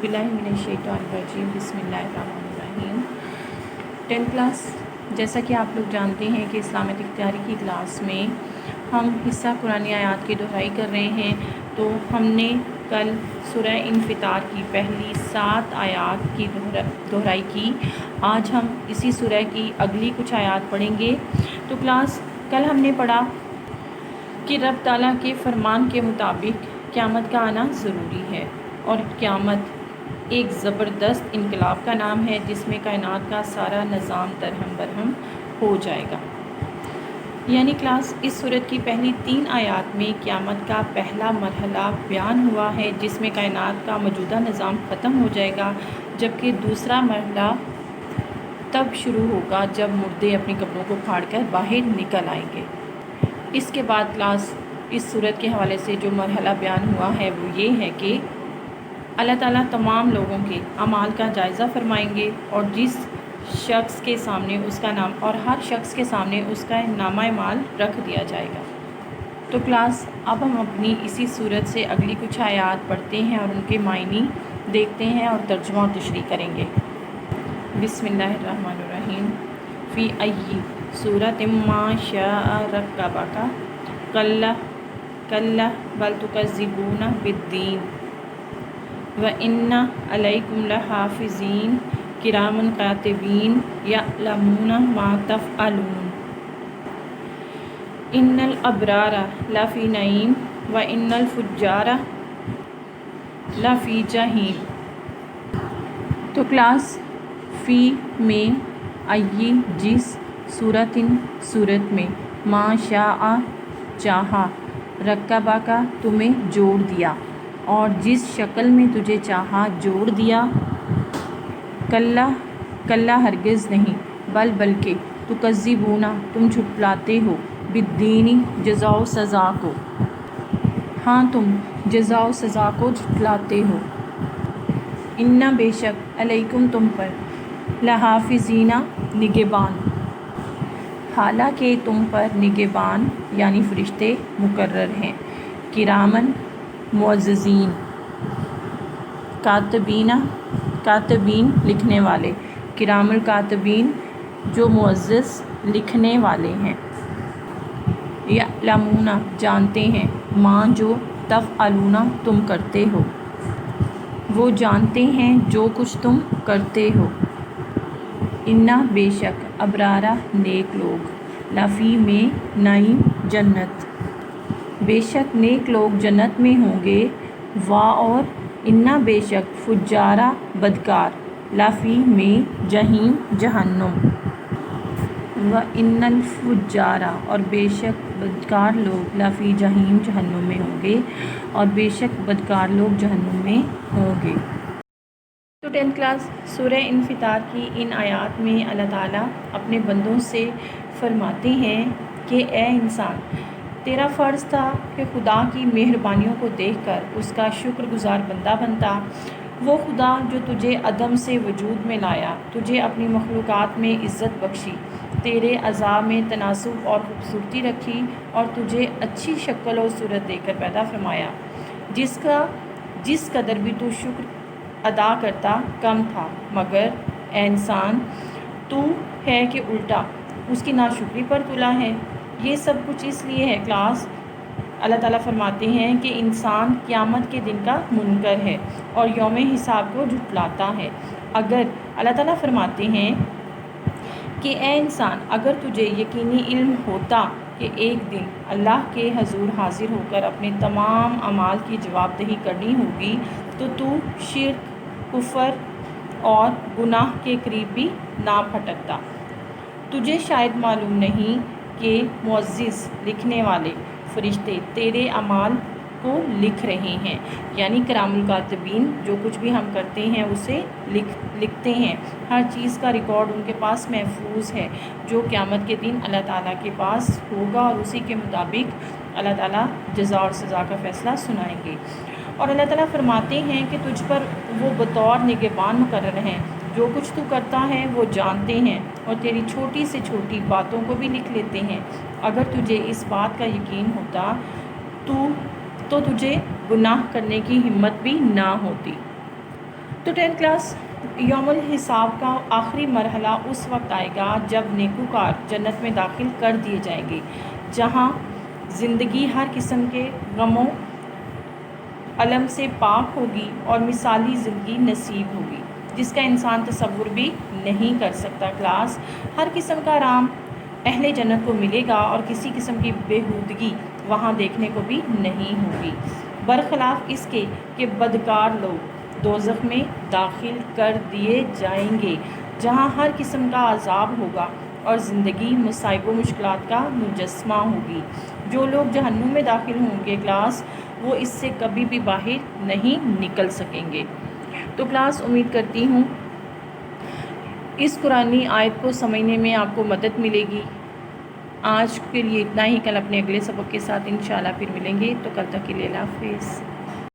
बिल्लाहि मिनश्शैतानिर्रजीम बिस्मिल्लाहिर्रहमानिर्रहीम। 10th class, जैसा कि आप लोग जानते हैं कि इस्लामिक इख्तियारी की क्लास में हम हिस्सा कुरानी आयात की दोहराई कर रहे हैं। तो हमने कल सूरह इन्फितार की पहली 7 आयात की दोहराई की। आज हम इसी सूरह की अगली कुछ आयात पढ़ेंगे। तो क्लास, कल हमने पढ़ा कि रब ताला के फरमान के मुताबिक क़यामत का आना ज़रूरी है और क़यामत एक ज़बरदस्त इनकलाब का नाम है जिसमें कायनात का सारा निज़ाम दरहम बरहम हो जाएगा। यानी क्लास, इस सूरत की पहली 3 आयात में क़यामत का पहला मरहला बयान हुआ है जिसमें कायनात का मौजूदा निज़ाम ख़त्म हो जाएगा, जबकि दूसरा मरहला तब शुरू होगा जब मुर्दे अपनी कब्रों को फाड़कर बाहर निकल आएंगे। इसके बाद क्लास, इस सूरत के हवाले से जो मरहला बयान हुआ है वो ये है कि अल्लाह ताला तमाम लोगों के अमाल का जायज़ा फरमाएंगे और जिस शख्स के सामने उसका नाम और हर शख्स के सामने उसका नामा माल रख दिया जाएगा। तो क्लास, अब हम अपनी इसी सूरत से अगली कुछ आयात पढ़ते हैं और उनके मायनी देखते हैं और तर्जुमा और तशरीह करेंगे। बिस्मिल्लाहिर्रहमानिर्रहीम। फ़ी अय्यि सूरतिम मा शाअ रक्कबका कल्ला कल्ला बल तुकज़्ज़िबूना बिद्दीन व इन्ना अलैकुम लहाफ़िज़ीन किरामन कातिबीन यअलमूना मा तफ़अलून इन्नल अबरारा लफ़ी नईम व इन्नल फुज्जारा लफ़ी जहीम। तो क्लास, फ़ी में अय्यी जिस सूरत में मा शाअ चाहा रक्कबा का तुम्हें जोड़ दिया और जिस शक्ल में तुझे चाहा जोड़ दिया। कल्ला कल्ला हरगिज़ नहीं, बल्कि तुकज़्ज़िबूना तुम झुटलाते हो बिद्दीनी जज़ाओ सज़ा को। हाँ, तुम जज़ाओ सज़ा को झुटलाते हो। इन्ना बेशक अलैकुम तुम पर लहाफ़िज़ीना निगहबान, हालांकि तुम पर निगहबान यानी फ़रिश्ते मुकर्रर हैं। किरामन मुअज़्ज़ज़ीन, कातिबीन लिखने वाले। किरामुल कातिबीन जो मुअज़्ज़ज़ लिखने वाले हैं। यअलमूना जानते हैं, माँ जो तफ़अलूना तुम करते हो, वो जानते हैं जो कुछ तुम करते हो। इन्ना बेशक अबरारा नेक लोग, लफ़ी में नईम जन्नत, बेशक नेक लोग जन्नत में होंगे। वाह और इन्ना बेशक फुज्जारा बदकार, लफ़ी में जहीम जहन्नुम। व इन्नल फुज्जारा और बेशक बदकार लोग लफ़ी जहीम जहन्नुम में होंगे और बेशक बदकार लोग जहन्नुम में होंगे। तो 10th क्लास, सूरह इन्फितार की इन आयात में अल्लाह ताला अपने बंदों से फरमाते हैं कि ए इंसान, तेरा फ़र्ज़ था कि खुदा की मेहरबानियों को देखकर उसका शुक्रगुज़ार बंदा बनता। वो खुदा जो तुझे अदम से वजूद में लाया, तुझे अपनी मखलूक़ात में इज़्ज़त बख्शी, तेरे अज़ा में तनासुब और ख़ूबसूरती रखी और तुझे अच्छी शक्ल और सूरत देकर पैदा फरमाया, जिस कदर भी तू शुक्र अदा करता कम था, मगर ए इंसान, तू है कि उल्टा उसकी नाशुक्री पर तुला है। ये सब कुछ इसलिए है क्लास, अल्लाह ताला फरमाते हैं कि इंसान क़यामत के दिन का मुनकर है और यौम हिसाब को झुटलाता है। अगर अल्लाह ताला फरमाते हैं कि ए इंसान, अगर तुझे यकीनी इल्म होता कि एक दिन अल्लाह के हजूर हाजिर होकर अपने तमाम अमाल की जवाबदही करनी होगी, तो तू शिर्क, कुफ़र और गुनाह के करीब भी ना फटकता। तुझे शायद मालूम नहीं कि मुअज़्ज़िज़ लिखने वाले फ़रिश्ते तेरे अमाल को लिख रहे हैं, यानी किरामुल कातिबीन जो कुछ भी हम करते हैं उसे लिखते हैं। हर चीज़ का रिकॉर्ड उनके पास महफूज है जो क़यामत के दिन अल्लाह ताला के पास होगा और उसी के मुताबिक अल्लाह ताला जज़ा और सज़ा का फ़ैसला सुनाएंगे। और अल्लाह ताला फरमाते हैं कि तुझ पर वो बतौर निगहबान मुकर्रर हैं, जो कुछ तू करता है वो जानते हैं और तेरी छोटी से छोटी बातों को भी लिख लेते हैं। अगर तुझे इस बात का यकीन होता तो तुझे गुनाह करने की हिम्मत भी ना होती। تو 10th کلاس یوم الحساب کا آخری مرحلہ اس وقت آئے گا جب نیکوکار جنت میں داخل کر دیے جائیں گے، جہاں زندگی ہر قسم کے غم و الم سے پاک ہوگی اور مثالی زندگی نصیب ہوگی جس کا انسان تصور بھی نہیں کر سکتا۔ کلاس ہر قسم کا آرام اہل جنت کو ملے گا اور کسی قسم کی بےہودگی وہاں دیکھنے کو بھی نہیں ہوگی، برخلاف اس کے کہ بدکار لوگ دوزخ میں داخل کر دیے جائیں گے، جہاں ہر قسم کا عذاب ہوگا اور زندگی مصائب و مشکلات کا مجسمہ ہوگی۔ جو لوگ جہنم میں داخل ہوں گے کلاس، وہ اس سے کبھی بھی باہر نہیں نکل سکیں گے۔ تو کلاس امید کرتی ہوں اس قرآنی آیت کو سمجھنے میں آپ کو مدد ملے گی۔ آج کے لیے اتنا ہی، کل اپنے اگلے سبق کے ساتھ انشاءاللہ پھر ملیں گے، تو کل تک کے لیے اللہ حافظ۔